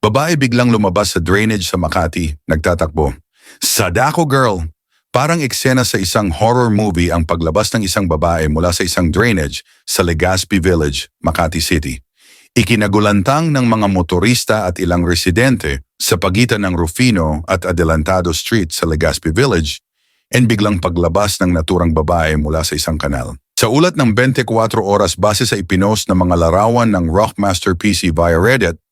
Babae biglang lumabas sa drainage sa Makati, nagtatakbo. Sadako girl! Parang eksena sa isang horror movie ang paglabas ng isang babae mula sa isang drainage sa Legazpi Village, Makati City. Ikinagulantang ng mga motorista at ilang residente sa pagitan ng Rufino at Adelantado Street sa Legazpi Village and biglang paglabas ng naturang babae mula sa isang kanal. Sa ulat ng 24 oras base sa ipinost ng mga larawan ng Rockmaster PC via Reddit,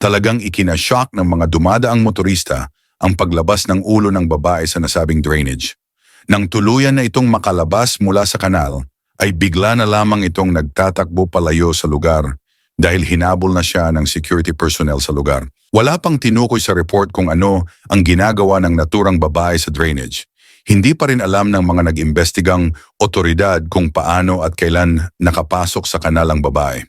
talagang ikinashock ng mga dumadaang motorista ang paglabas ng ulo ng babae sa nasabing drainage. Nang tuluyan na itong makalabas mula sa kanal, ay bigla na lamang itong nagtatakbo palayo sa lugar dahil hinabol na siya ng security personnel sa lugar. Wala pang tinukoy sa report kung ano ang ginagawa ng naturang babae sa drainage. Hindi pa rin alam ng mga nag-imbestigang otoridad kung paano at kailan nakapasok sa kanal ang babae.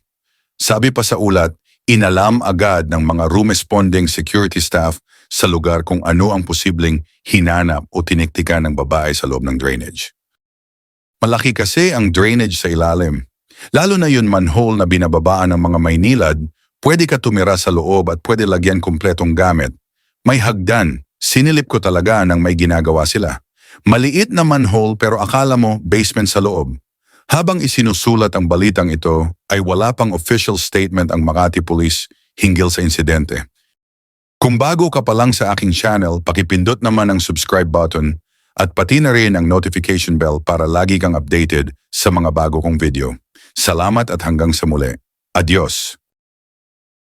Sabi pa sa ulat, inalam agad ng mga room-responding security staff sa lugar kung ano ang posibleng hinanap o tiniktikan ng babae sa loob ng drainage. Malaki kasi ang drainage sa ilalim. Lalo na yun manhole na binababaan ng mga Maynilad, pwede ka tumira sa loob at pwede lagyan kumpletong gamit. May hagdan, sinilip ko talaga nang may ginagawa sila. Maliit na manhole pero akala mo basement sa loob. Habang isinusulat ang balitang ito, ay wala pang official statement ang Makati Police hinggil sa insidente. Kung bago ka pa lang sa aking channel, pakipindot naman ang subscribe button at pati na rin ang notification bell para lagi kang updated sa mga bago kong video. Salamat at hanggang sa muli. Adios!